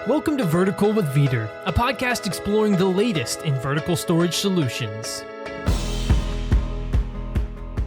Welcome to Vertical with Vidir, a podcast exploring the latest in vertical storage solutions.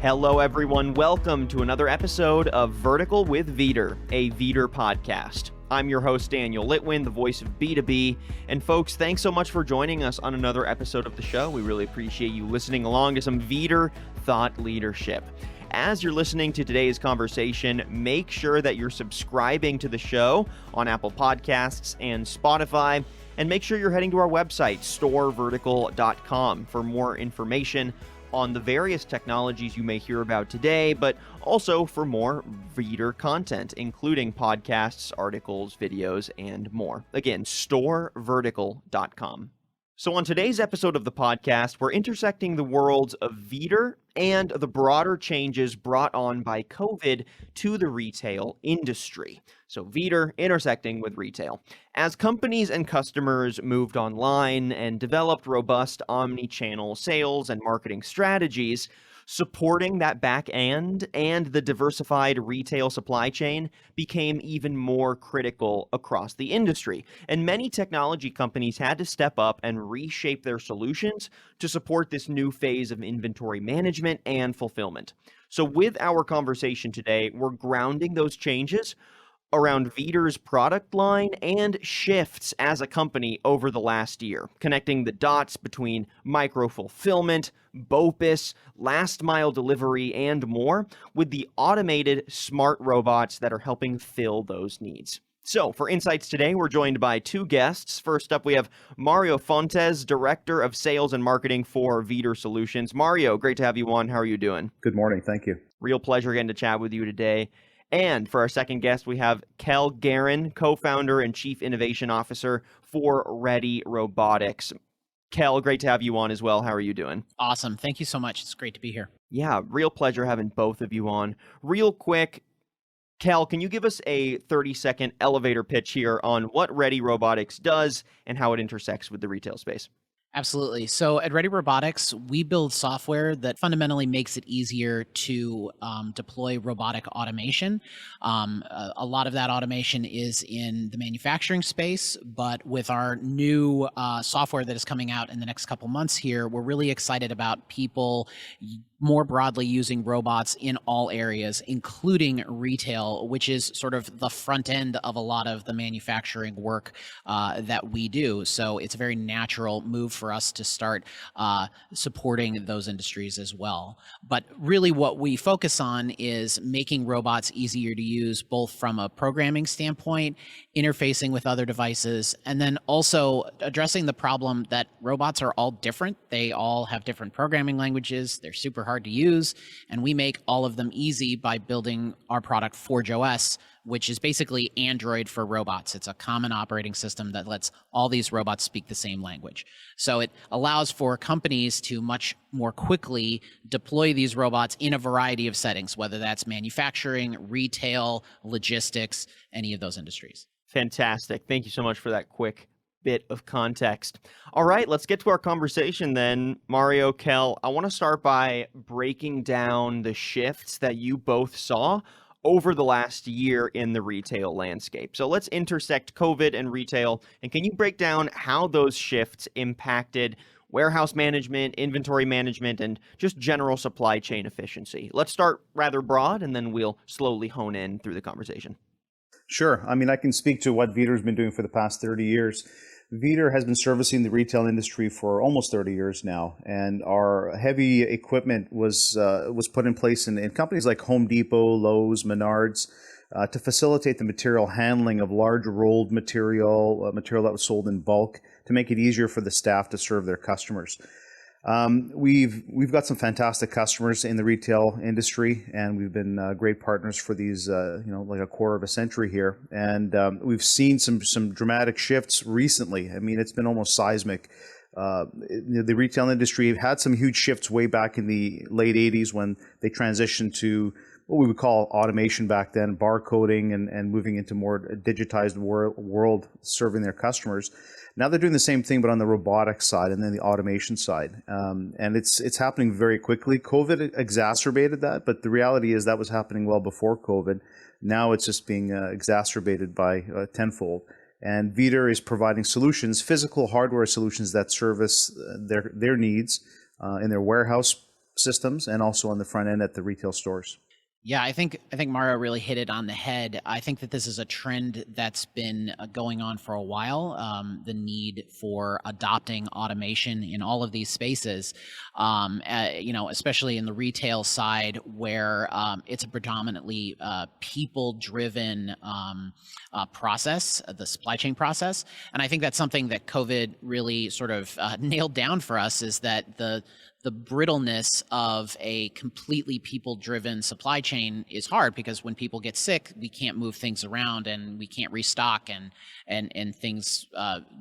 Hello, everyone. Welcome to another episode of Vertical with Vidir, a Vidir podcast. I'm your host, Daniel Litwin, the voice of B2B. And folks, thanks so much for joining us on another episode of the show. We really appreciate you listening along to some Vidir thought leadership. As you're listening to today's conversation, make sure that you're subscribing to the show on Apple Podcasts and Spotify, and make sure you're heading to our website, storevertical.com, for more information on the various technologies you may hear about today, but also for more Vidir content, including podcasts, articles, videos, and more. Again, storevertical.com. So on today's episode of the podcast, we're intersecting the worlds of Vidir and the broader changes brought on by COVID to the retail industry. So Vidir intersecting with retail. As companies and customers moved online and developed robust omni-channel sales and marketing strategies, supporting that back end and the diversified retail supply chain became even more critical across the industry. And many technology companies had to step up and reshape their solutions to support this new phase of inventory management and fulfillment. So with our conversation today, we're grounding those changes around Vidir's product line and shifts as a company over the last year, connecting the dots between micro-fulfillment, BOPIS, last-mile delivery, and more with the automated smart robots that are helping fill those needs. So, for insights today, we're joined by two guests. First up, we have Mario Fontes, Director of Sales and Marketing for Vidir Solutions. Mario, great to have you on. How are you doing? Good morning. Thank you. Real pleasure getting to chat with you today. And for our second guest, we have Kel Guerin, co-founder and chief innovation officer for Ready Robotics. Kel, great to have you on as well. How are you doing? Awesome. Thank you so much. It's great to be here. Yeah, real pleasure having both of you on. Real quick, Kel, can you give us a 30-second elevator pitch here on what Ready Robotics does and how it intersects with the retail space? Absolutely. So at Ready Robotics, we build software that fundamentally makes it easier to deploy robotic automation. A lot of that automation is in the manufacturing space, but with our new software that is coming out in the next couple months here, we're really excited about people more broadly using robots in all areas, including retail, which is sort of the front end of a lot of the manufacturing work that we do. So it's a very natural move for us to start supporting those industries as well. But really what we focus on is making robots easier to use, both from a programming standpoint, interfacing with other devices, and then also addressing the problem that robots are all different. They all have different programming languages. They're super hard to use, and we make all of them easy by building our product Forge OS, which is basically Android for robots. It's a common operating system that lets all these robots speak the same language. So it allows for companies to much more quickly deploy these robots in a variety of settings, whether that's manufacturing, retail, logistics, any of those industries. Fantastic. Thank you so much for that quick bit of context. All right, let's get to our conversation then. Mario, Kel, I want to start by breaking down the shifts that you both saw over the last year in the retail landscape. So let's intersect COVID and retail, and can you break down how those shifts impacted warehouse management, inventory management, and just general supply chain efficiency? Let's start rather broad, and then we'll slowly hone in through the conversation. Sure. I mean, I can speak to what Vidir has been doing for the past 30 years. Vidir has been servicing the retail industry for almost 30 years now, and our heavy equipment was put in place in companies like Home Depot, Lowe's, Menards, to facilitate the material handling of large rolled material that was sold in bulk, to make it easier for the staff to serve their customers. We've got some fantastic customers in the retail industry, and we've been great partners for these, like a quarter of a century here. And we've seen some dramatic shifts recently. I mean, it's been almost seismic. The retail industry had some huge shifts way back in the late 80s when they transitioned to what we would call automation back then, barcoding and moving into more digitized world serving their customers. Now they're doing the same thing, but on the robotics side and then the automation side. And it's happening very quickly. COVID exacerbated that, but the reality is that was happening well before COVID. Now it's just being exacerbated by tenfold. And Vidir is providing solutions, physical hardware solutions that service their needs in their warehouse systems and also on the front end at the retail stores. Yeah, I think Mario really hit it on the head. I think that this is a trend that's been going on for a while. The need for adopting automation in all of these spaces, especially in the retail side, where it's a predominantly people-driven process, the supply chain process. And I think that's something that COVID really sort of nailed down for us, is that the brittleness of a completely people-driven supply chain is hard, because when people get sick, we can't move things around and we can't restock, and things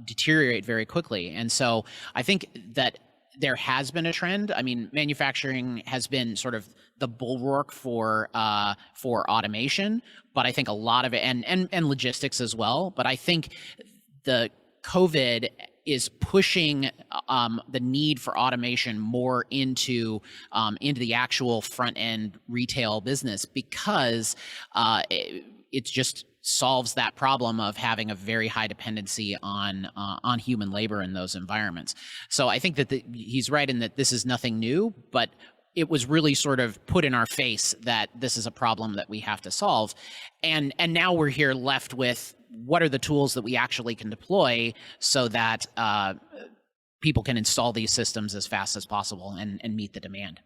deteriorate very quickly. And so I think that there has been a trend. I mean, manufacturing has been sort of the bulwark for automation, but I think a lot of it, and logistics as well. But I think the COVID is pushing the need for automation more into the actual front end retail business, because it just solves that problem of having a very high dependency on human labor in those environments. So I think that he's right in that this is nothing new, but it was really sort of put in our face that this is a problem that we have to solve. And now we're here left with, what are the tools that we actually can deploy so that people can install these systems as fast as possible and meet the demand?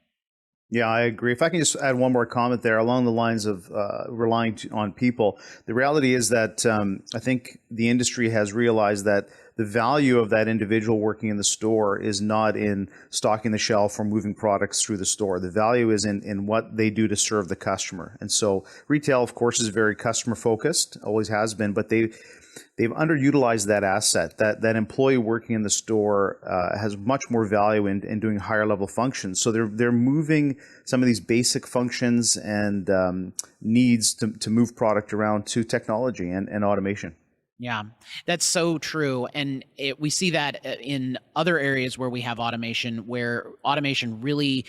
Yeah, I agree. If I can just add one more comment there along the lines of relying on people, the reality is that I think the industry has realized that the value of that individual working in the store is not in stocking the shelf or moving products through the store. The value is in what they do to serve the customer. And so retail, of course, is very customer focused, always has been, but they've underutilized that asset. That employee working in the store has much more value in doing higher level functions. So they're moving some of these basic functions and needs to move product around to technology and automation. Yeah, that's so true. And we see that in other areas where we have automation, where automation really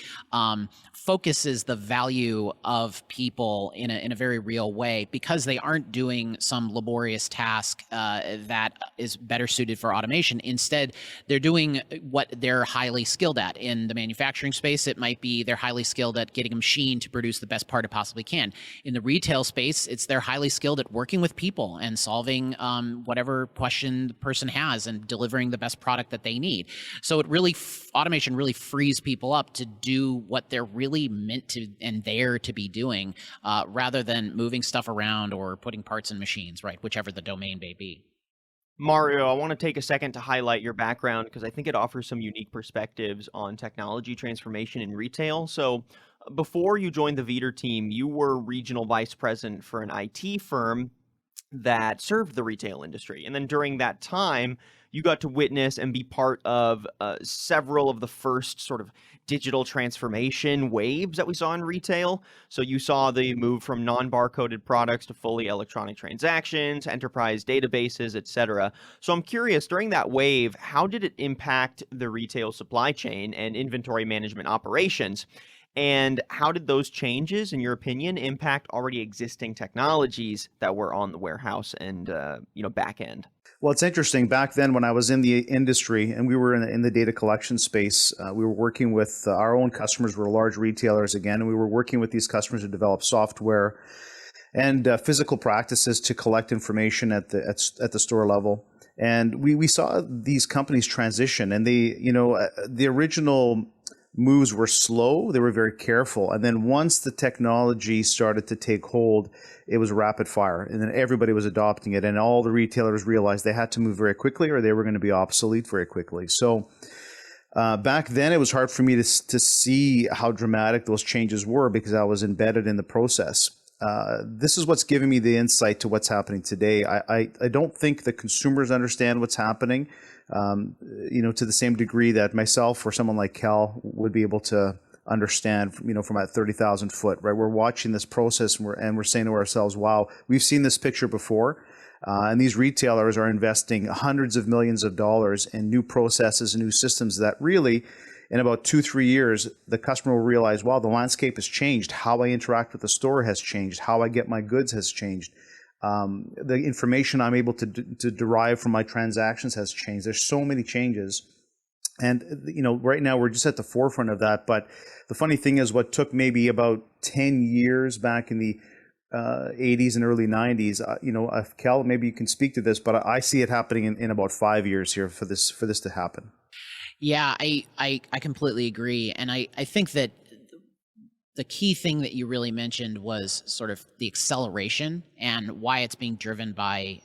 focuses the value of people in a very real way, because they aren't doing some laborious task that is better suited for automation. Instead, they're doing what they're highly skilled at. In the manufacturing space, it might be they're highly skilled at getting a machine to produce the best part it possibly can. In the retail space, it's they're highly skilled at working with people and solving whatever question the person has and delivering the best product that they need. So it really, automation really frees people up to do what they're really meant to and there to be doing, rather than moving stuff around or putting parts in machines, right? Whichever the domain may be. Mario, I want to take a second to highlight your background, because I think it offers some unique perspectives on technology transformation in retail. So before you joined the Vidir team, you were regional vice president for an IT firm that served the retail industry. And then during that time, you got to witness and be part of several of the first sort of digital transformation waves that we saw in retail. So you saw the move from non-barcoded products to fully electronic transactions, enterprise databases, etc. So I'm curious, during that wave, how did it impact the retail supply chain and inventory management operations? And how did those changes, in your opinion, impact already existing technologies that were on the warehouse and back end? Well, it's interesting. Back then, when I was in the industry and we were in the data collection space, we were working with our own customers. We're large retailers again, and we were working with these customers to develop software and physical practices to collect information at the store level. And we saw these companies transition, and the original moves were slow. They were very careful. And then once the technology started to take hold, it was rapid fire. And then everybody was adopting it. And all the retailers realized they had to move very quickly or they were going to be obsolete very quickly. So back then, it was hard for me to see how dramatic those changes were, because I was embedded in the process. This is what's giving me the insight to what's happening today. I don't think the consumers understand what's happening, to the same degree that myself or someone like Cal would be able to understand, from at 30,000 foot, right? We're watching this process and we're saying to ourselves, wow, we've seen this picture before. And these retailers are investing hundreds of millions of dollars in new processes and new systems that really, in about 2-3 years, the customer will realize, wow, the landscape has changed. How I interact with the store has changed. How I get my goods has changed. The information I'm able to derive from my transactions has changed. There's so many changes. And, right now we're just at the forefront of that. But the funny thing is, what took maybe about 10 years back in the 80s and early 90s, Cal, maybe you can speak to this, but I see it happening in about 5 years here for this to happen. Yeah, I completely agree. And I think that the key thing that you really mentioned was sort of the acceleration and why it's being driven by,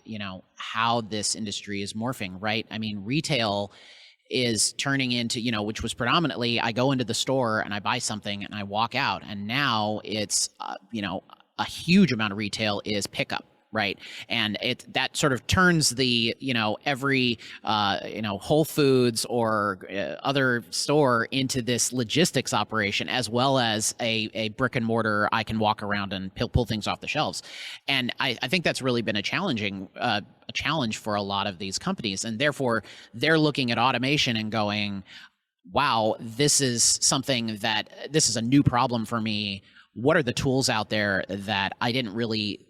how this industry is morphing, right? I mean, retail is turning into, which was predominantly I go into the store and I buy something and I walk out. And now it's, a huge amount of retail is pickup. Right. And that sort of turns the, every, Whole Foods or other store into this logistics operation, as well as a brick and mortar. I can walk around and pull things off the shelves. And I think that's really been a challenge for a lot of these companies. And therefore, they're looking at automation and going, wow, this is a new problem for me. What are the tools out there that I didn't really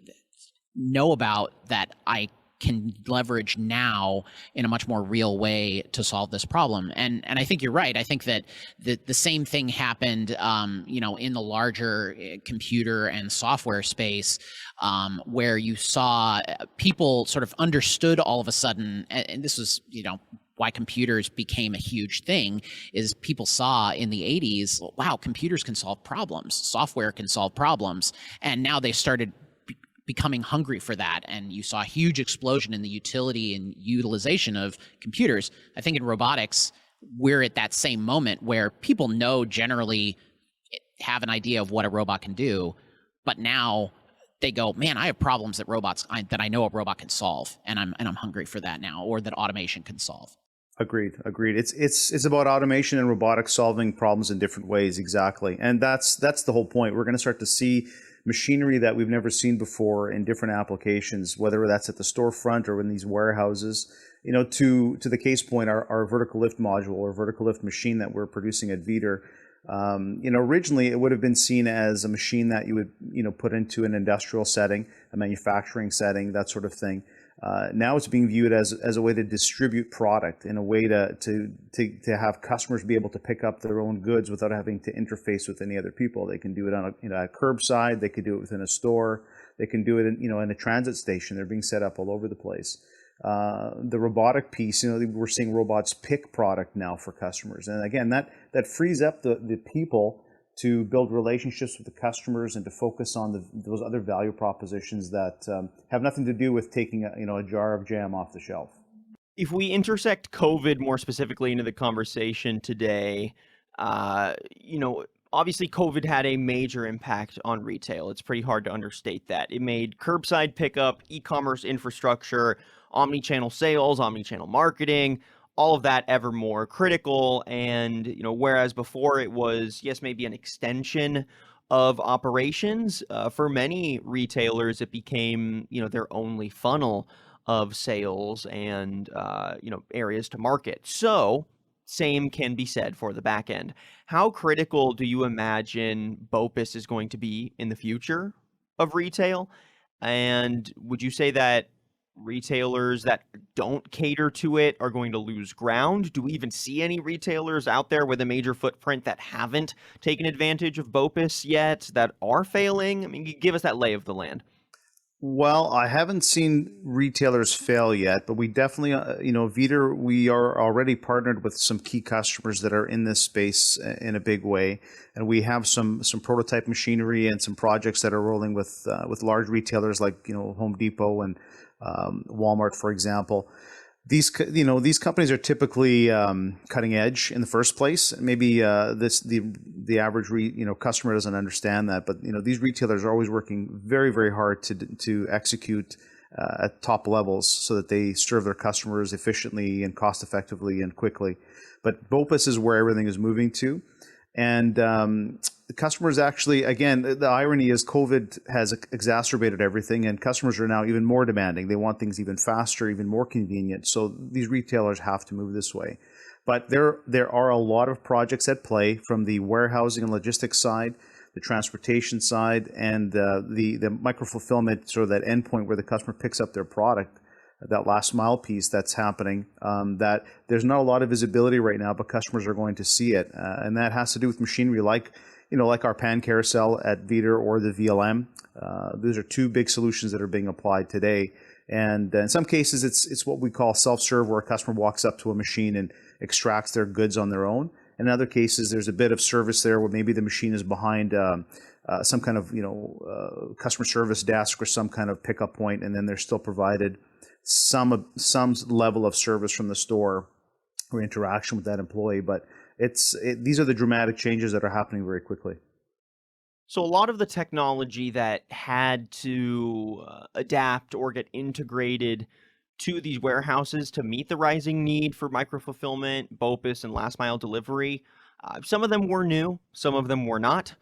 know about that I can leverage now in a much more real way to solve this problem? And I think you're right. I think that the same thing happened, in the larger computer and software space, where you saw people sort of understood all of a sudden, and this was, why computers became a huge thing, is people saw in the 80s, wow, computers can solve problems, software can solve problems, and now they started becoming hungry for that. And you saw a huge explosion in the utility and utilization of computers. I think in robotics, we're at that same moment where people generally have an idea of what a robot can do, but now they go, man, I have problems that I know a robot can solve, and I'm hungry for that now, or that automation can solve. Agreed. It's about automation and robotics solving problems in different ways. Exactly. And that's the whole point. We're going to start to see machinery that we've never seen before in different applications, whether that's at the storefront or in these warehouses. To the case point, our vertical lift module or vertical lift machine that we're producing at Vidir, originally it would have been seen as a machine that you would, put into an industrial setting, a manufacturing setting, that sort of thing. Now it's being viewed as a way to distribute product, in a way to have customers be able to pick up their own goods without having to interface with any other people. They can do it on a curbside. They could do it within a store. They can do it in a transit station. They're being set up all over the place. The robotic piece, we're seeing robots pick product now for customers, and again, that frees up the people to build relationships with the customers and to focus on those other value propositions that have nothing to do with taking a jar of jam off the shelf. If we intersect COVID more specifically into the conversation today, obviously COVID had a major impact on retail. It's pretty hard to understate that. It made curbside pickup, e-commerce infrastructure, omni-channel sales, omni-channel marketing, all of that ever more critical. And, whereas before it was, yes, maybe an extension of operations, for many retailers, it became, their only funnel of sales and, areas to market. So same can be said for the back end. How critical do you imagine BOPIS is going to be in the future of retail? And would you say that retailers that don't cater to it are going to lose ground? Do we even see any retailers out there with a major footprint that haven't taken advantage of BOPIS yet, that are failing? I mean, give us that lay of the land. Well, I haven't seen retailers fail yet, but we definitely, Vidir, we are already partnered with some key customers that are in this space in a big way, and we have some prototype machinery and some projects that are rolling with large retailers like Home Depot and Walmart, for example. These companies are typically cutting edge in the first place. Maybe the average customer doesn't understand that, but these retailers are always working very, very hard to execute at top levels so that they serve their customers efficiently and cost effectively and quickly. But BOPIS is where everything is moving to, and the customers actually, again, the irony is COVID has exacerbated everything, and customers are now even more demanding. They want things even faster, even more convenient. So these retailers have to move this way. But there are a lot of projects at play from the warehousing and logistics side. the transportation side, and the micro fulfillment, sort of that endpoint where the customer picks up their product, that last mile piece that's happening, that there's not a lot of visibility right now, but customers are going to see it. And that has to do with machinery like our pan carousel at Vidir or the VLM. Those are two big solutions that are being applied today. And in some cases, it's what we call self-serve, where a customer walks up to a machine and extracts their goods on their own. In other cases, there's a bit of service there where maybe the machine is behind some kind of customer service desk or some kind of pickup point, and then they're still provided some level of service from the store or interaction with that employee. But these are the dramatic changes that are happening very quickly. So a lot of the technology that had to adapt or get integrated to these warehouses to meet the rising need for micro-fulfillment, BOPUS, and last-mile delivery, some of them were new, some of them were not.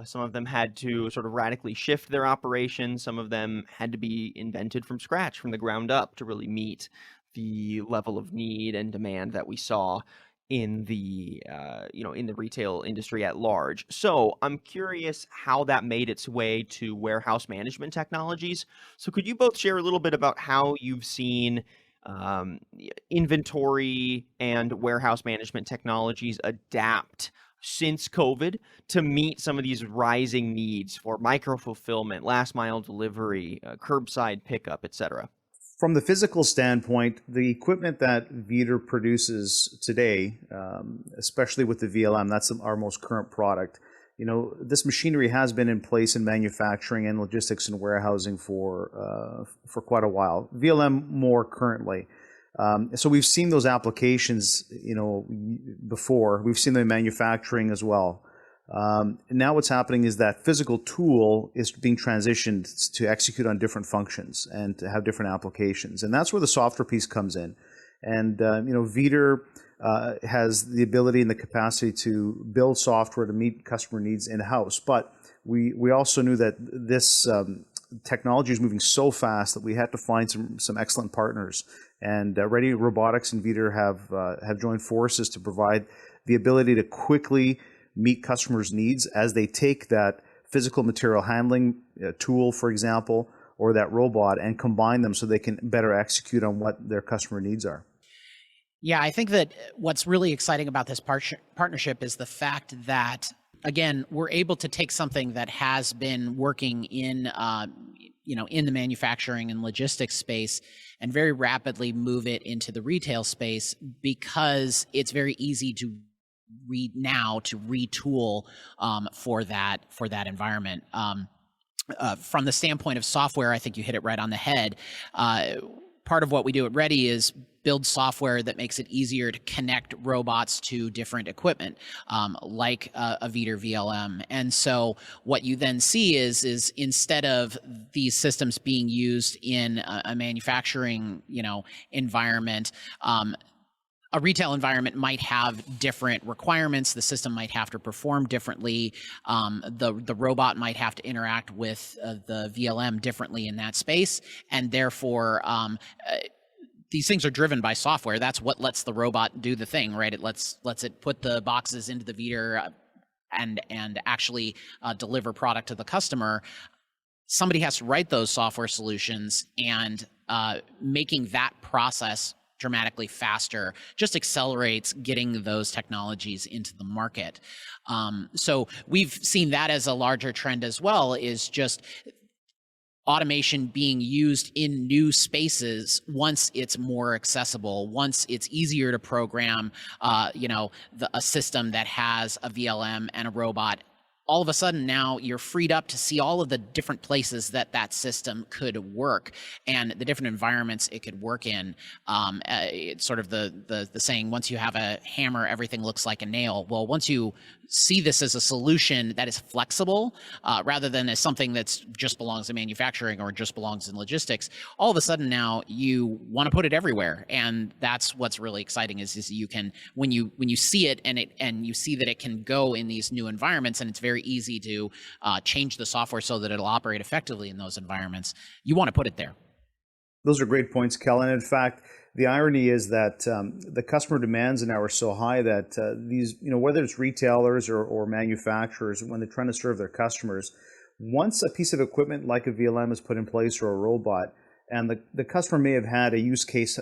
Some of them had to sort of radically shift their operations. Some of them had to be invented from scratch, from the ground up, to really meet the level of need and demand that we saw in the in the retail industry at large. So I'm curious how that made its way to warehouse management technologies. So could you both share a little bit about how you've seen inventory and warehouse management technologies adapt since COVID to meet some of these rising needs for micro fulfillment, last mile delivery, curbside pickup, etc.? From the physical standpoint, the equipment that Vidir produces today, especially with the VLM, that's our most current product. This machinery has been in place in manufacturing and logistics and warehousing for quite a while. VLM more currently. So we've seen those applications, before. We've seen them in manufacturing as well. Now what's happening is that physical tool is being transitioned to execute on different functions and to have different applications. And that's where the software piece comes in. And, Vidir has the ability and the capacity to build software to meet customer needs in-house. But we also knew that this technology is moving so fast that we had to find some excellent partners. And Ready Robotics and Vidir have joined forces to provide the ability to quickly meet customers' needs as they take that physical material handling tool, for example, or that robot, and combine them so they can better execute on what their customer needs are. Yeah, I think that what's really exciting about this partnership is the fact that, again, we're able to take something that has been working in the manufacturing and logistics space and very rapidly move it into the retail space, because it's very easy to retool for that environment. From the standpoint of software, I think you hit it right on the head. Part of what we do at Ready is build software that makes it easier to connect robots to different equipment, like a Vidir VLM. And so what you then see is instead of these systems being used in a manufacturing environment, a retail environment might have different requirements. The system might have to perform differently. The robot might have to interact with the VLM differently in that space, and therefore these things are driven by software. That's what lets the robot do the thing, right? It lets it put the boxes into the Vidir and actually deliver product to the customer. Somebody has to write those software solutions, and making that process dramatically faster just accelerates getting those technologies into the market. So we've seen that as a larger trend as well, is just automation being used in new spaces once it's more accessible, once it's easier to program, a system that has a VLM and a robot. All of a sudden now you're freed up to see all of the different places that system could work and the different environments it could work in. It's sort of the saying, once you have a hammer, everything looks like a nail. Well, once you see this as a solution that is flexible, rather than as something that's just belongs in manufacturing or just belongs in logistics, all of a sudden now you want to put it everywhere. And that's what's really exciting is you can, when you see it and you see that it can go in these new environments, and it's very easy to change the software so that it'll operate effectively in those environments, you want to put it there. Those are great points, Kellen. In fact, the irony is that the customer demands now are so high that these, whether it's retailers or manufacturers, when they're trying to serve their customers, once a piece of equipment like a VLM is put in place or a robot, and the customer may have had a use case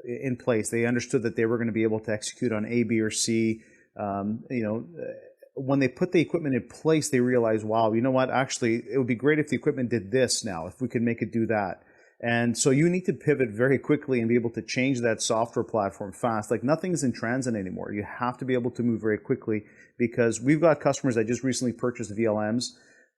in place, they understood that they were going to be able to execute on A, B, or C. When they put the equipment in place, they realize, wow, you know what? Actually, it would be great if the equipment did this now, if we could make it do that. And so you need to pivot very quickly and be able to change that software platform fast. Like nothing's in transit anymore. You have to be able to move very quickly, because we've got customers that just recently purchased VLMs.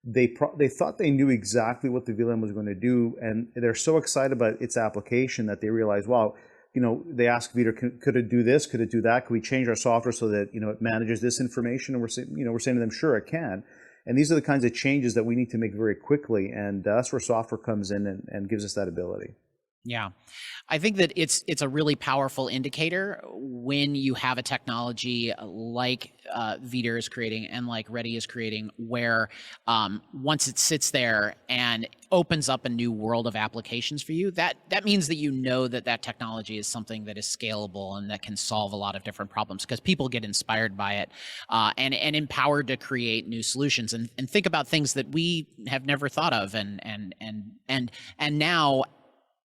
They thought they knew exactly what the VLM was going to do, and they're so excited about its application that they realize, wow, they ask Vidir, could it do this? Could it do that? Could we change our software so that, it manages this information? And we're saying to them, sure, it can. And these are the kinds of changes that we need to make very quickly. And that's where software comes in and gives us that ability. Yeah, I think that it's a really powerful indicator when you have a technology like Vidir is creating and like Ready is creating, where once it sits there and opens up a new world of applications for you, that means that that technology is something that is scalable and that can solve a lot of different problems, because people get inspired by it and empowered to create new solutions and think about things that we have never thought of, and now,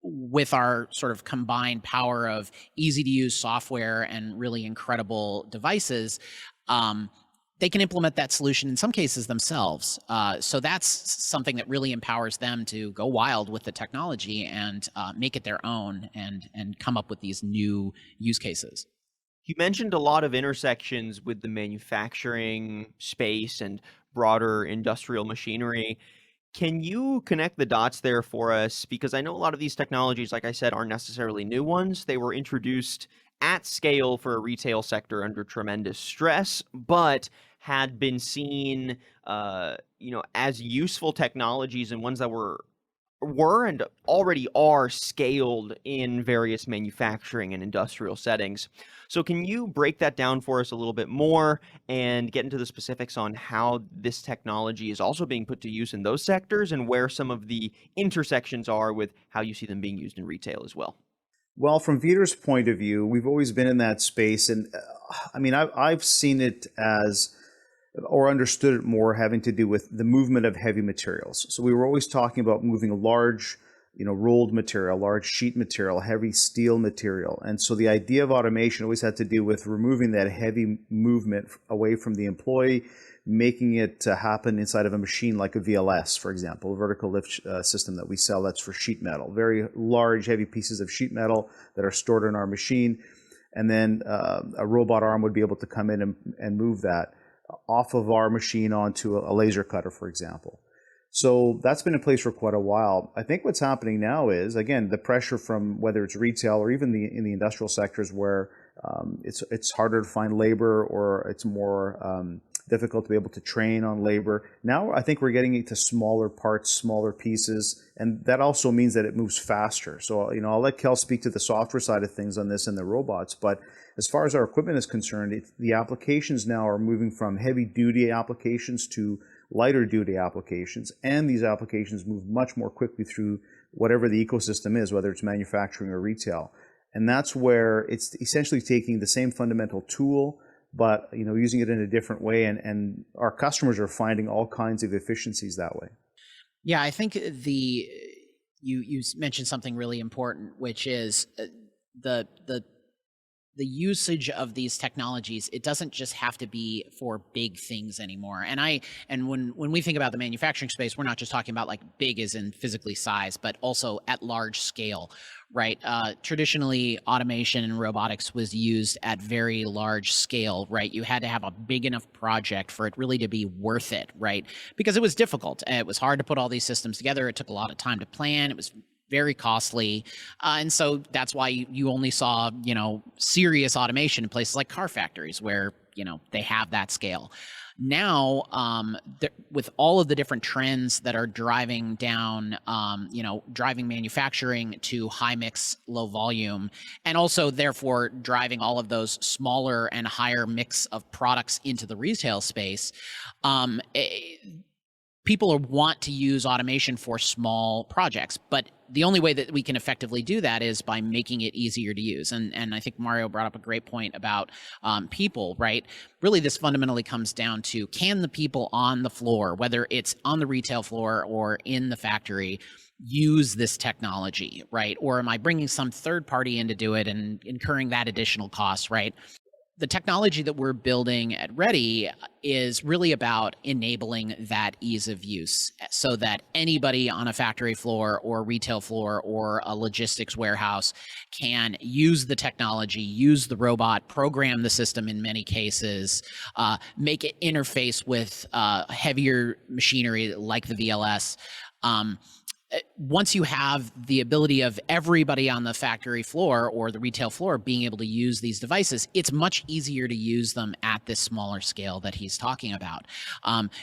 with our sort of combined power of easy to use software and really incredible devices, they can implement that solution in some cases themselves. So that's something that really empowers them to go wild with the technology and make it their own and come up with these new use cases. You mentioned a lot of intersections with the manufacturing space and broader industrial machinery. Can you connect the dots there for us? Because I know a lot of these technologies, like I said, aren't necessarily new ones. They were introduced at scale for a retail sector under tremendous stress, but had been seen, as useful technologies and ones that were and already are scaled in various manufacturing and industrial settings. So can you break that down for us a little bit more and get into the specifics on how this technology is also being put to use in those sectors and where some of the intersections are with how you see them being used in retail as well? Well, from Vidir's point of view, we've always been in that space. And I've seen it as, or understood it more, having to do with the movement of heavy materials. So we were always talking about moving large, rolled material, large sheet material, heavy steel material. And so the idea of automation always had to do with removing that heavy movement away from the employee, making it happen inside of a machine like a VLS, for example, a vertical lift system that we sell that's for sheet metal, very large, heavy pieces of sheet metal that are stored in our machine. And then a robot arm would be able to come in and move that off of our machine onto a laser cutter, for example. So that's been in place for quite a while. I think what's happening now is, again, the pressure from whether it's retail or even in the industrial sectors where it's harder to find labor, or it's more difficult to be able to train on labor. Now I think we're getting into smaller parts, smaller pieces, and that also means that it moves faster. So, I'll let Kel speak to the software side of things on this and the robots, but as far as our equipment is concerned, the applications now are moving from heavy-duty applications to lighter-duty applications, and these applications move much more quickly through whatever the ecosystem is, whether it's manufacturing or retail. And that's where it's essentially taking the same fundamental tool, but using it in a different way, and our customers are finding all kinds of efficiencies that way. Yeah, I think you mentioned something really important, which is the usage of these technologies. It doesn't just have to be for big things anymore. And when we think about the manufacturing space, we're not just talking about like big as in physically size, but also at large scale, right? Traditionally, automation and robotics was used at very large scale, right? You had to have a big enough project for it really to be worth it, right? Because it was difficult. It was hard to put all these systems together. It took a lot of time to plan. It was very costly. And so that's why you only saw, serious automation in places like car factories where, they have that scale. Now, with all of the different trends that are driving down, driving manufacturing to high mix, low volume, and also therefore driving all of those smaller and higher mix of products into the retail space, people want to use automation for small projects, but the only way that we can effectively do that is by making it easier to use. And I think Mario brought up a great point about people, right? Really, this fundamentally comes down to, can the people on the floor, whether it's on the retail floor or in the factory, use this technology, right? Or am I bringing some third party in to do it and incurring that additional cost, right? The technology that we're building at Ready is really about enabling that ease of use so that anybody on a factory floor or retail floor or a logistics warehouse can use the technology, use the robot, program the system in many cases, make it interface with heavier machinery like the VLS. Once you have the ability of everybody on the factory floor or the retail floor being able to use these devices, it's much easier to use them at this smaller scale that he's talking about,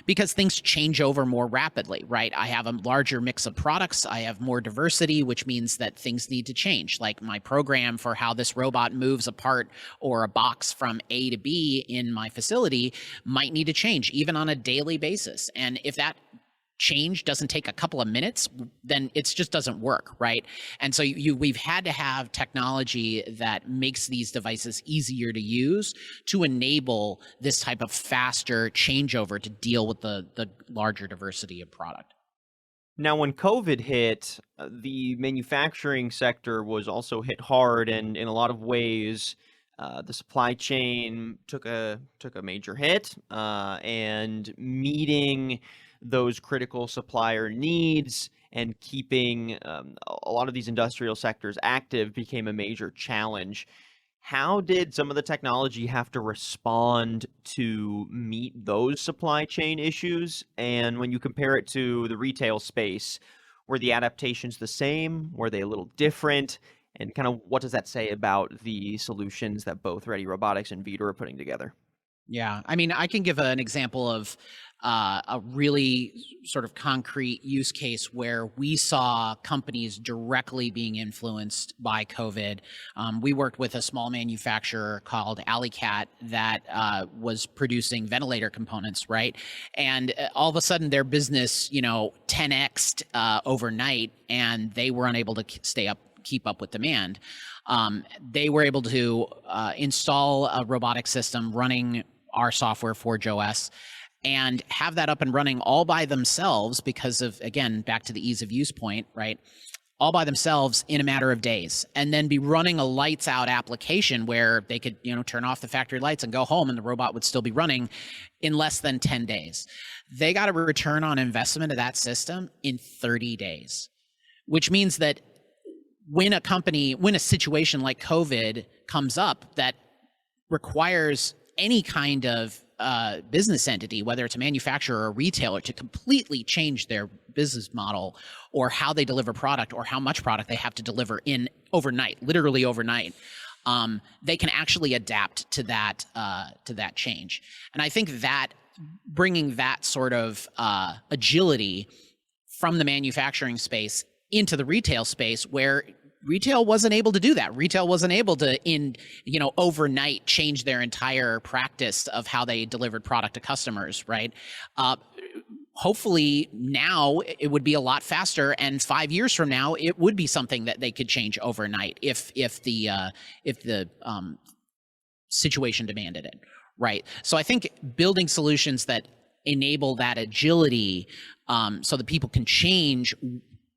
because things change over more rapidly, right? I have a larger mix of products. I have more diversity, which means that things need to change. Like my program for how this robot moves a part or a box from A to B in my facility might need to change even on a daily basis. And if that change doesn't take a couple of minutes, then it just doesn't work, right? And so we've had to have technology that makes these devices easier to use to enable this type of faster changeover to deal with the larger diversity of product. Now, when COVID hit, the manufacturing sector was also hit hard, and in a lot of ways, the supply chain took a major hit, and meeting those critical supplier needs and keeping a lot of these industrial sectors active became a major challenge. How did some of the technology have to respond to meet those supply chain issues? And when you compare it to the retail space, were the adaptations the same? Were they a little different? And kind of what does that say about the solutions that both Ready Robotics and Vidir are putting together? Yeah, I mean, I can give an example of a really sort of concrete use case where we saw companies directly being influenced by COVID. We worked with a small manufacturer called Alleycat that was producing ventilator components, right? And all of a sudden their business, 10x'd overnight, and they were unable to keep up with demand. They were able to install a robotic system running our software, Forge OS, and have that up and running all by themselves because of, again, back to the ease of use point, right? All by themselves in a matter of days, and then be running a lights out application where they could, turn off the factory lights and go home and the robot would still be running in less than 10 days. They got a return on investment of that system in 30 days, which means that when a situation like COVID comes up that requires any kind of business entity, whether it's a manufacturer or a retailer, to completely change their business model or how they deliver product or how much product they have to deliver in overnight, literally overnight, they can actually adapt to that change. And I think that bringing that sort of agility from the manufacturing space into the retail space, where retail wasn't able to do that. Retail wasn't able to, overnight change their entire practice of how they delivered product to customers, right? Hopefully now it would be a lot faster, and 5 years from now it would be something that they could change overnight if the situation demanded it, right? So I think building solutions that enable that agility, so that people can change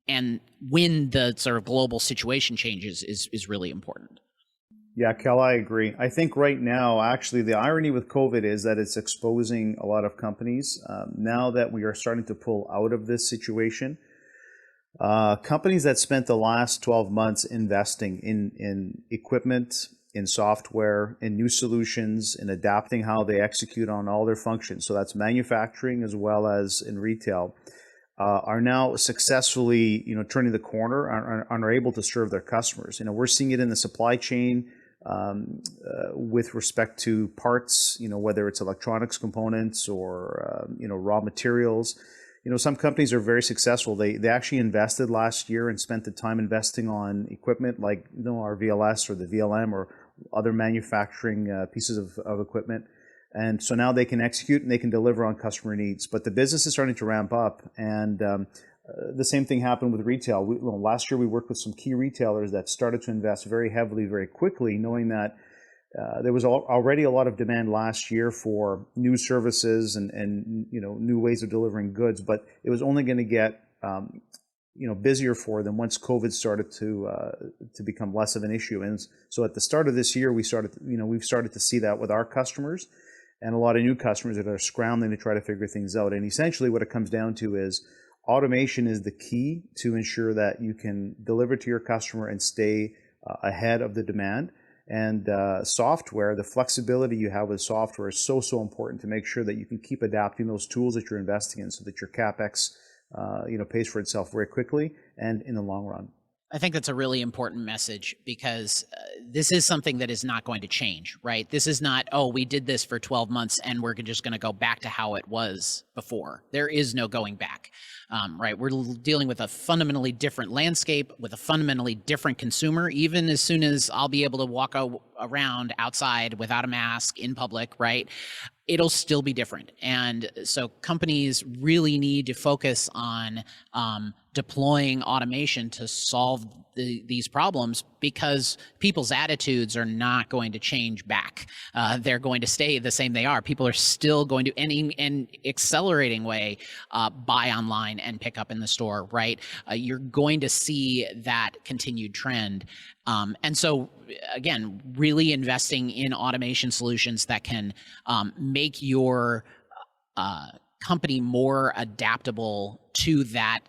and when the sort of global situation changes is really important. Yeah, Kel, I agree. I think right now, actually, the irony with COVID is that it's exposing a lot of companies. Now that we are starting to pull out of this situation, companies that spent the last 12 months investing in equipment, in software, in new solutions, in adapting how they execute on all their functions, so that's manufacturing as well as in retail, are now successfully, turning the corner and are able to serve their customers. We're seeing it in the supply chain with respect to parts, whether it's electronics components or, raw materials. Some companies are very successful. They actually invested last year and spent the time investing on equipment like, our VLS or the VLM or other manufacturing pieces of equipment. And so now they can execute and they can deliver on customer needs. But the business is starting to ramp up, and the same thing happened with retail. Last year we worked with some key retailers that started to invest very heavily, very quickly, knowing that there was already a lot of demand last year for new services and new ways of delivering goods, but it was only going to get busier for them once COVID started to become less of an issue. And so at the start of this year, we've started to see that with our customers, and a lot of new customers that are scrambling to try to figure things out. And essentially, what it comes down to is automation is the key to ensure that you can deliver to your customer and stay ahead of the demand. And software, the flexibility you have with software is so important to make sure that you can keep adapting those tools that you're investing in so that your CapEx pays for itself very quickly and in the long run. I think that's a really important message, because this is something that is not going to change, right? This is not, oh, we did this for 12 months and we're just going to go back to how it was before. There is no going back, right? We're dealing with a fundamentally different landscape, with a fundamentally different consumer. Even as soon as I'll be able to walk around outside without a mask in public, right? It'll still be different. And so companies really need to focus on deploying automation to solve these problems, because people's attitudes are not going to change back. They're going to stay the same they are. People are still going to, in an accelerating way, buy online and pick up in the store, right? You're going to see that continued trend. And so, again, really investing in automation solutions that can make your company more adaptable to that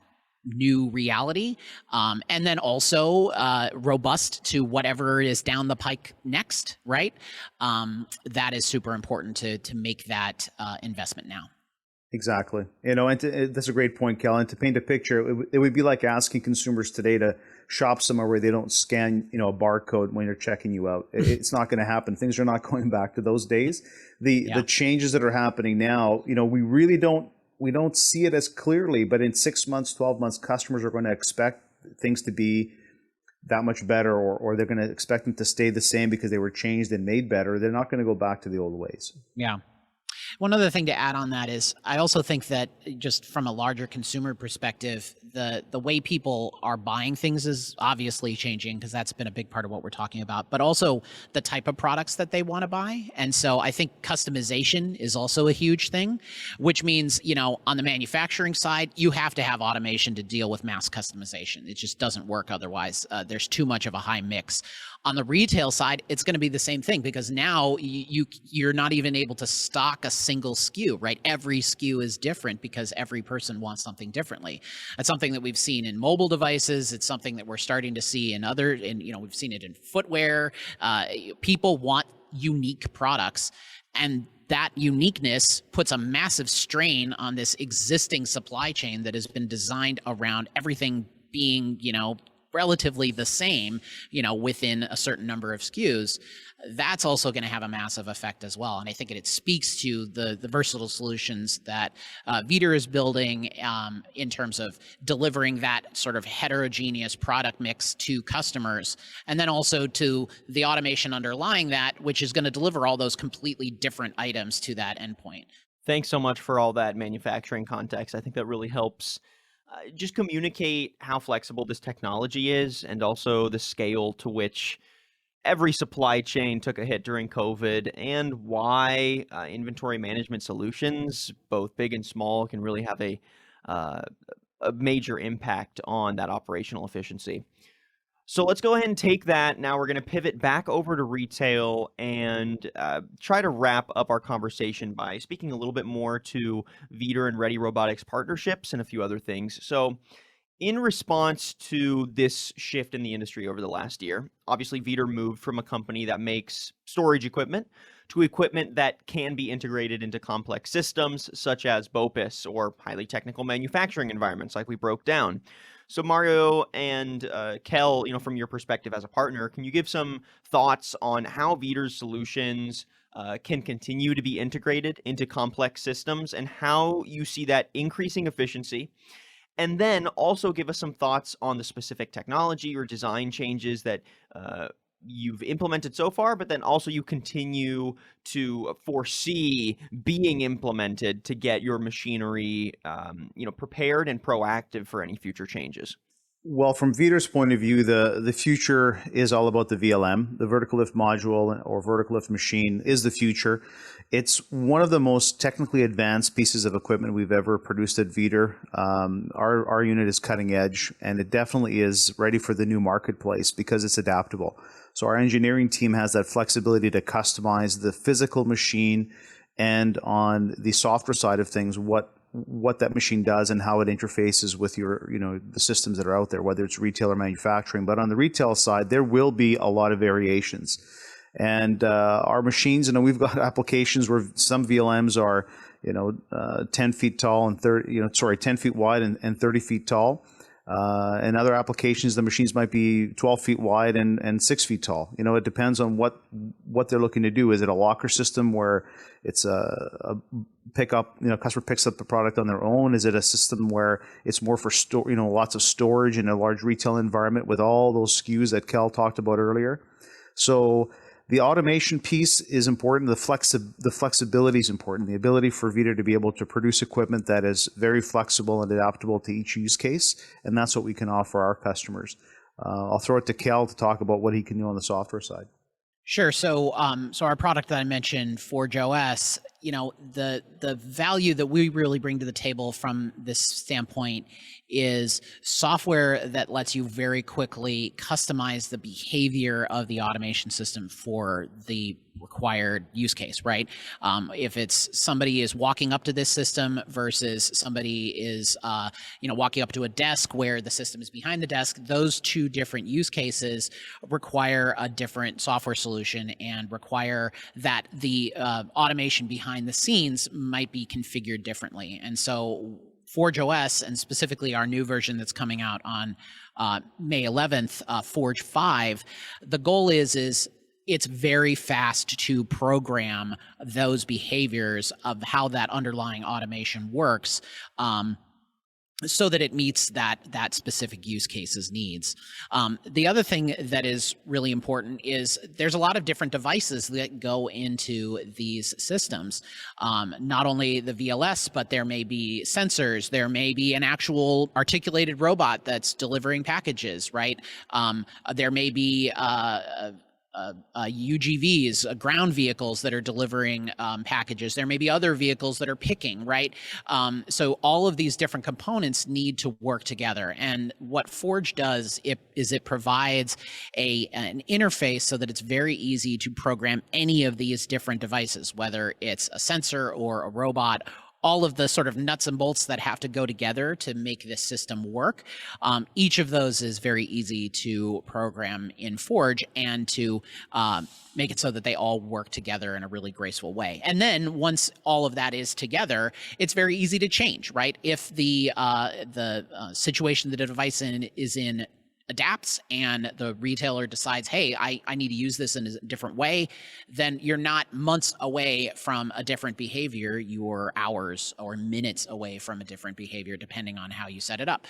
new reality, and then also robust to whatever is down the pike next, right? That is super important to make that investment now. Exactly. That's a great point, Kel. And to paint a picture, it would be like asking consumers today to shop somewhere where they don't scan, a barcode when they're checking you out. It's not going to happen. Things are not going back to those days. The changes that are happening now, we don't see it as clearly, but in 6 months, 12 months, customers are going to expect things to be that much better, or they're going to expect them to stay the same because they were changed and made better. They're not going to go back to the old ways. Yeah. One other thing to add on that is, I also think that just from a larger consumer perspective, the way people are buying things is obviously changing, because that's been a big part of what we're talking about, but also the type of products that they want to buy. And so I think customization is also a huge thing, which means, on the manufacturing side, you have to have automation to deal with mass customization. It just doesn't work otherwise. There's too much of a high mix. On the retail side, it's going to be the same thing, because now you're not even able to stock a single SKU, right? Every SKU is different because every person wants something differently. That's something that we've seen in mobile devices. It's something that we're starting to see we've seen it in footwear. People want unique products, and that uniqueness puts a massive strain on this existing supply chain that has been designed around everything being, relatively the same, within a certain number of SKUs. That's also going to have a massive effect as well. And I think it speaks to the versatile solutions that Vidir is building in terms of delivering that sort of heterogeneous product mix to customers, and then also to the automation underlying that, which is going to deliver all those completely different items to that endpoint. Thanks so much for all that manufacturing context. I think that really helps just communicate how flexible this technology is, and also the scale to which every supply chain took a hit during COVID, and why inventory management solutions, both big and small, can really have a major impact on that operational efficiency. So let's go ahead and take that. Now we're going to pivot back over to retail and try to wrap up our conversation by speaking a little bit more to Vidir and Ready Robotics partnerships and a few other things. So in response to this shift in the industry over the last year, obviously Vidir moved from a company that makes storage equipment to equipment that can be integrated into complex systems such as BOPIS, or highly technical manufacturing environments like we broke down. So Mario and Kel, from your perspective as a partner, can you give some thoughts on how Vidir's solutions can continue to be integrated into complex systems, and how you see that increasing efficiency? And then also give us some thoughts on the specific technology or design changes that you've implemented so far, but then also you continue to foresee being implemented to get your machinery, prepared and proactive for any future changes? Well, from Vidir's point of view, the future is all about the VLM. The vertical lift module or vertical lift machine is the future. It's one of the most technically advanced pieces of equipment we've ever produced at Vidir. Our unit is cutting edge, and it definitely is ready for the new marketplace because it's adaptable. So our engineering team has that flexibility to customize the physical machine, and on the software side of things, what that machine does and how it interfaces with your, the systems that are out there, whether it's retail or manufacturing. But on the retail side, there will be a lot of variations. And our machines, we've got applications where some VLMs are, 10 feet tall and 10 feet wide and 30 feet tall. In other applications, the machines might be 12 feet wide and 6 feet tall. It depends on what they're looking to do. Is it a locker system where it's a pickup, customer picks up the product on their own? Is it a system where it's more for lots of storage in a large retail environment with all those SKUs that Kel talked about earlier? So the automation piece is important. The flexibility is important. The ability for Vidir to be able to produce equipment that is very flexible and adaptable to each use case, and that's what we can offer our customers. I'll throw it to Kel to talk about what he can do on the software side. Sure. So, our product that I mentioned, Forge OS, the value that we really bring to the table from this standpoint is software that lets you very quickly customize the behavior of the automation system for the required use case, right? If it's somebody is walking up to this system versus somebody is, walking up to a desk where the system is behind the desk, those two different use cases require a different software solution and require that the automation behind the scenes might be configured differently. And so Forge OS, and specifically our new version that's coming out on May 11th, Forge 5, the goal is it's very fast to program those behaviors of how that underlying automation works, so that it meets that specific use case's needs. The other thing that is really important is there's a lot of different devices that go into these systems. Not only the VLS, but there may be sensors, there may be an actual articulated robot that's delivering packages, right? There may be UGVs, ground vehicles that are delivering packages. There may be other vehicles that are picking, right? So all of these different components need to work together. And what Forge does is it provides an interface so that it's very easy to program any of these different devices, whether it's a sensor or a robot. All of the sort of nuts and bolts that have to go together to make this system work. Each of those is very easy to program in Forge and to make it so that they all work together in a really graceful way. And then once all of that is together, it's very easy to change, right? If the situation that a device is in adapts and the retailer decides, hey, I need to use this in a different way, then you're not months away from a different behavior. You're hours or minutes away from a different behavior, depending on how you set it up.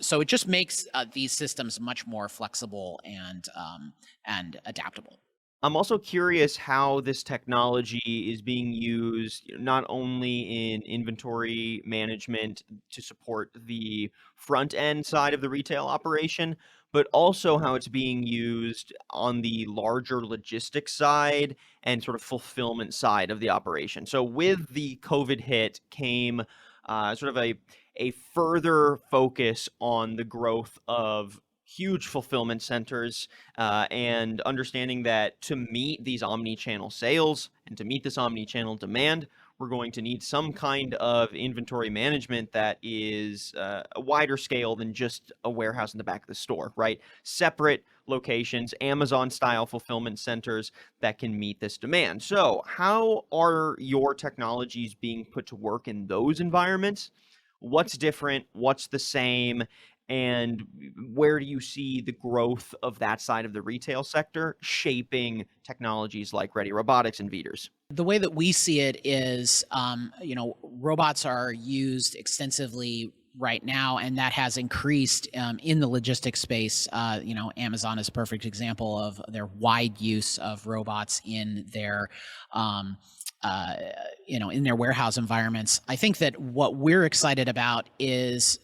So it just makes these systems much more flexible and adaptable. I'm also curious how this technology is being used not only in inventory management to support the front end side of the retail operation, but also how it's being used on the larger logistics side and sort of fulfillment side of the operation. So with the COVID hit came sort of a further focus on the growth of huge fulfillment centers, and understanding that to meet these omni-channel sales and to meet this omni-channel demand, we're going to need some kind of inventory management that is a wider scale than just a warehouse in the back of the store, right? Separate locations, Amazon-style fulfillment centers that can meet this demand. So how are your technologies being put to work in those environments? What's different? What's the same? And where do you see the growth of that side of the retail sector shaping technologies like Ready Robotics and Vidir's? The way that we see it is, robots are used extensively right now, and that has increased in the logistics space. Amazon is a perfect example of their wide use of robots in their in their warehouse environments. I think that what we're excited about is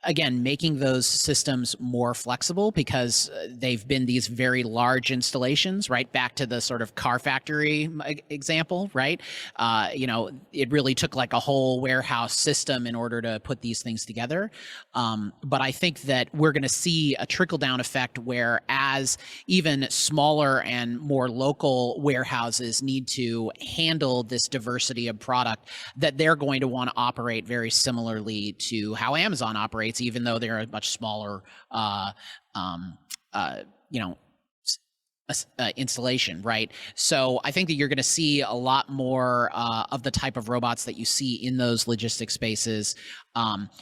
again, making those systems more flexible, because they've been these very large installations, right? Back to the sort of car factory example, right? It really took like a whole warehouse system in order to put these things together. But I think that we're going to see a trickle down effect where, as even smaller and more local warehouses need to handle this diversity of product, that they're going to want to operate very similarly to how Amazon operates, even though they're a much smaller, installation, right? So I think that you're going to see a lot more of the type of robots that you see in those logistics spaces,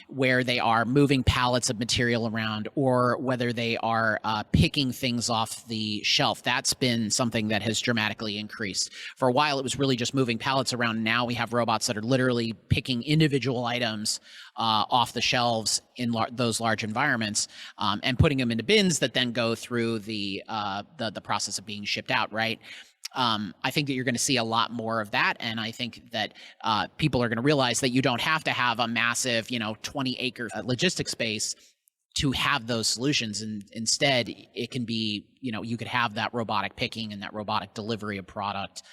where they are moving pallets of material around, or whether they are picking things off the shelf. That's been something that has dramatically increased. For a while, it was really just moving pallets around. Now we have robots that are literally picking individual items off the shelves in those large environments, and putting them into bins that then go through the process of being shipped out, right? I think that you're going to see a lot more of that, and I think that people are going to realize that you don't have to have a massive, 20-acre logistics space to have those solutions, and instead it can be, you could have that robotic picking and that robotic delivery of product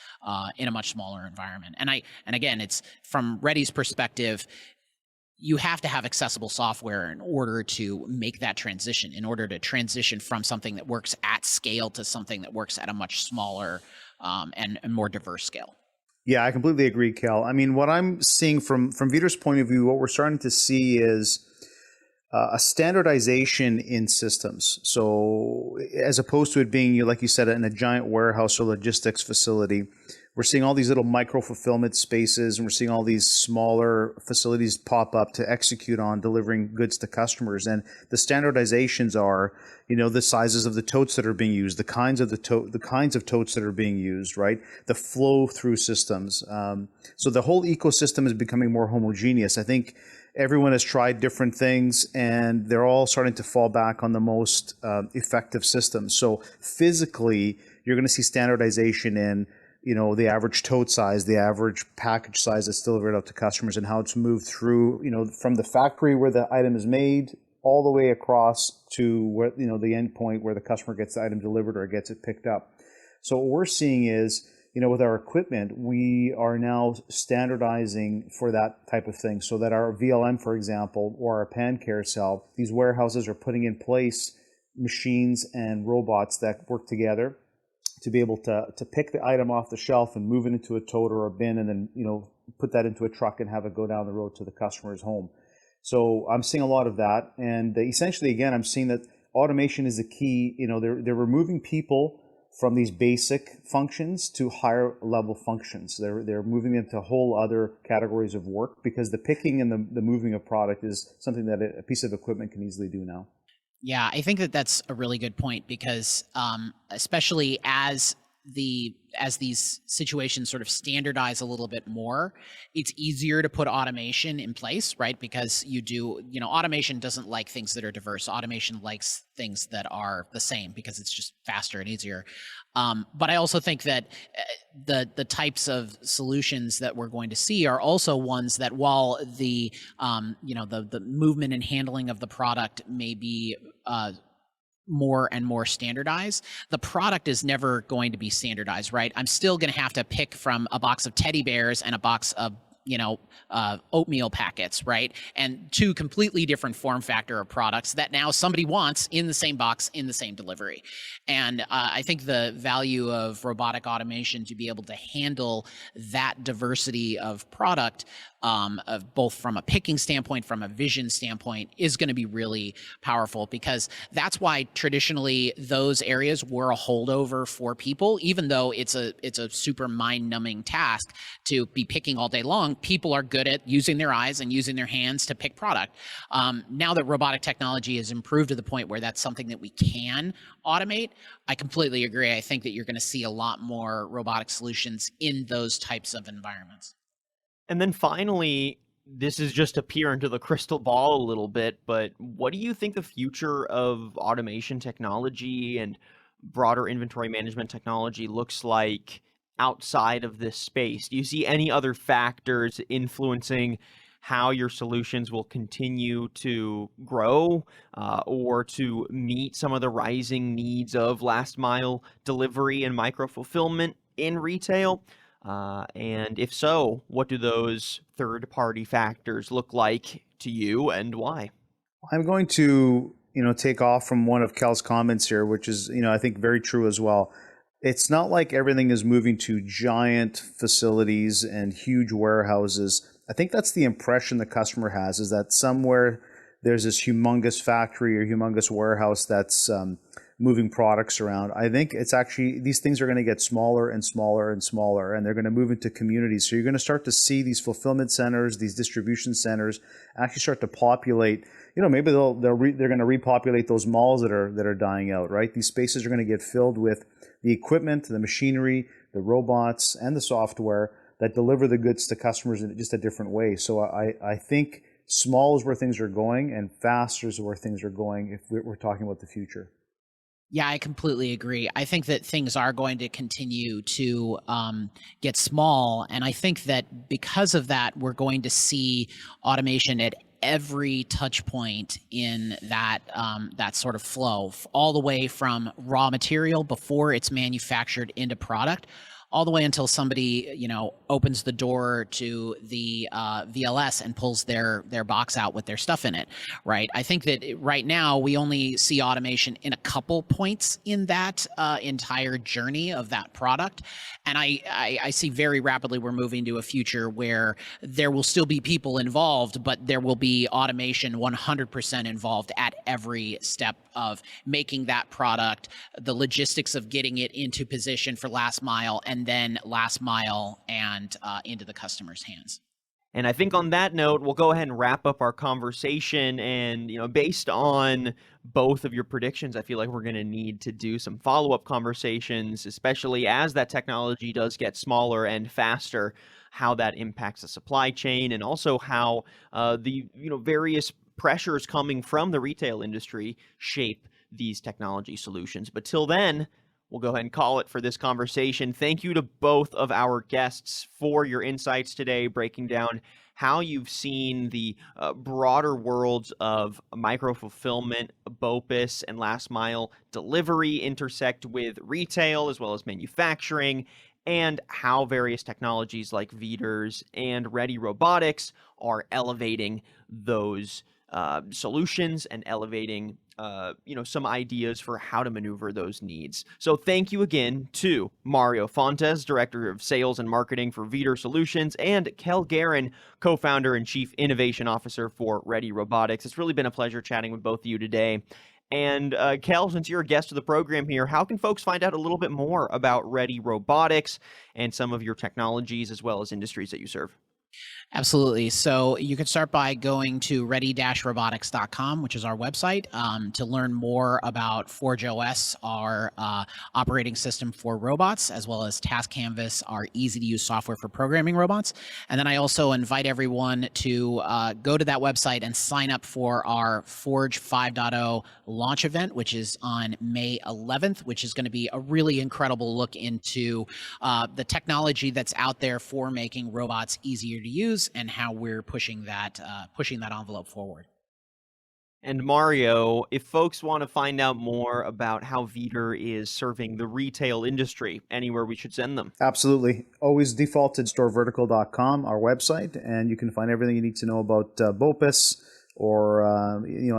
in a much smaller environment. And again, it's from Ready's perspective. You have to have accessible software in order to make that transition, in order to transition from something that works at scale to something that works at a much smaller and more diverse scale. Yeah, I completely agree, Cal. I mean, what I'm seeing from Vidir's point of view, what we're starting to see is a standardization in systems. So as opposed to it being, like you said, in a giant warehouse or logistics facility, we're seeing all these little micro fulfillment spaces, and we're seeing all these smaller facilities pop up to execute on delivering goods to customers. And the standardizations are, the sizes of the totes that are being used, the kinds of totes that are being used, right? The flow through systems. So the whole ecosystem is becoming more homogeneous. I think everyone has tried different things, and they're all starting to fall back on the most effective systems. So physically, you're going to see standardization in the average tote size, the average package size that's delivered out to customers, and how it's moved through, from the factory where the item is made all the way across to where, the end point where the customer gets the item delivered or gets it picked up. So what we're seeing is, with our equipment, we are now standardizing for that type of thing, so that our VLM, for example, or our pan carousel, these warehouses are putting in place machines and robots that work together to be able to pick the item off the shelf and move it into a tote or a bin, and then put that into a truck and have it go down the road to the customer's home. So I'm seeing a lot of that, and essentially, again, I'm seeing that automation is the key. They're removing people from these basic functions to higher level functions. They're moving them to whole other categories of work, because the picking and the moving of product is something that a piece of equipment can easily do now. Yeah, I think that that's a really good point, because especially as these situations sort of standardize a little bit more, it's easier to put automation in place, right? Because automation doesn't like things that are diverse. Automation likes things that are the same, because it's just faster and easier. But I also think that the types of solutions that we're going to see are also ones that, while the movement and handling of the product may be more and more standardized, the product is never going to be standardized, right? I'm still going to have to pick from a box of teddy bears and a box of oatmeal packets, right? And two completely different form factor of products that now somebody wants in the same box, in the same delivery. And I think the value of robotic automation to be able to handle that diversity of product, of both from a picking standpoint, from a vision standpoint, is going to be really powerful, because that's why traditionally those areas were a holdover for people. Even though it's a super mind-numbing task to be picking all day long, people are good at using their eyes and using their hands to pick product. Now that robotic technology has improved to the point where that's something that we can automate, I completely agree. I think that you're going to see a lot more robotic solutions in those types of environments. And then finally, this is just to peer into the crystal ball a little bit, but what do you think the future of automation technology and broader inventory management technology looks like outside of this space? Do you see any other factors influencing how your solutions will continue to grow or to meet some of the rising needs of last mile delivery and micro fulfillment in retail? And if so, what do those third-party factors look like to you and why? I'm going to, take off from one of Kel's comments here, which is, I think very true as well. It's not like everything is moving to giant facilities and huge warehouses. I think that's the impression the customer has, is that somewhere there's this humongous factory or humongous warehouse that's moving products around. I think it's actually, these things are going to get smaller and smaller and smaller, and they're going to move into communities. So you're going to start to see these fulfillment centers, these distribution centers actually start to populate. Maybe they're going to repopulate those malls that are dying out, right? These spaces are going to get filled with the equipment, the machinery, the robots, and the software that deliver the goods to customers in just a different way. So I think small is where things are going, and faster is where things are going if we're talking about the future. Yeah, I completely agree. I think that things are going to continue to get small. And I think that because of that, we're going to see automation at every touch point in that that sort of flow, all the way from raw material before it's manufactured into product, all the way until somebody, opens the door to the VLS and pulls their box out with their stuff in it, right? I think that right now we only see automation in a couple points in that entire journey of that product. And I see very rapidly we're moving to a future where there will still be people involved, but there will be automation 100% involved at every step of making that product, the logistics of getting it into position for last mile, and then last mile and into the customer's hands. And I think on that note, we'll go ahead and wrap up our conversation. And, based on both of your predictions, I feel like we're going to need to do some follow-up conversations, especially as that technology does get smaller and faster, how that impacts the supply chain, and also how the various pressures coming from the retail industry shape these technology solutions. But till then, we'll go ahead and call it for this conversation. Thank you to both of our guests for your insights today, breaking down how you've seen the broader worlds of micro-fulfillment, BOPIS, and last-mile delivery intersect with retail as well as manufacturing, and how various technologies like Vidir's and Ready Robotics are elevating those solutions and elevating some ideas for how to maneuver those needs. So thank you again to Mario Fontes, Director of Sales and Marketing for Vidir Solutions, and Kel Guerin, Co-founder and Chief Innovation Officer for Ready Robotics. It's really been a pleasure chatting with both of you today. And Kel, since you're a guest of the program here, how can folks find out a little bit more about Ready Robotics and some of your technologies as well as industries that you serve? Absolutely. So you can start by going to ready-robotics.com, which is our website, to learn more about Forge OS, our operating system for robots, as well as Task Canvas, our easy-to-use software for programming robots. And then I also invite everyone to go to that website and sign up for our Forge 5.0 launch event, which is on May 11th, which is going to be a really incredible look into the technology that's out there for making robots easier to use, and how we're pushing that envelope forward. And Mario, if folks want to find out more about how Vidir is serving the retail industry, anywhere we should send them? Absolutely. Always default to storevertical.com, our website, and you can find everything you need to know about BOPIS or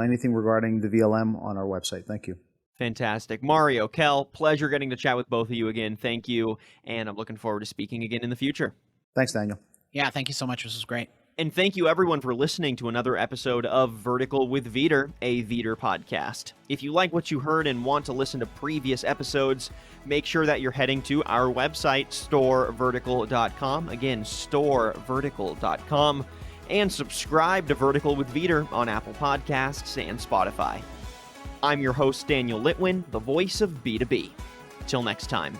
anything regarding the VLM on our website. Thank you. Fantastic. Mario, Kel, pleasure getting to chat with both of you again. Thank you, and I'm looking forward to speaking again in the future. Thanks, Daniel. Yeah, thank you so much. This was great. And thank you, everyone, for listening to another episode of Vertical with Vidir, a Vidir podcast. If you like what you heard and want to listen to previous episodes, make sure that you're heading to our website, storevertical.com. Again, storevertical.com. And subscribe to Vertical with Vidir on Apple Podcasts and Spotify. I'm your host, Daniel Litwin, the voice of B2B. Till next time.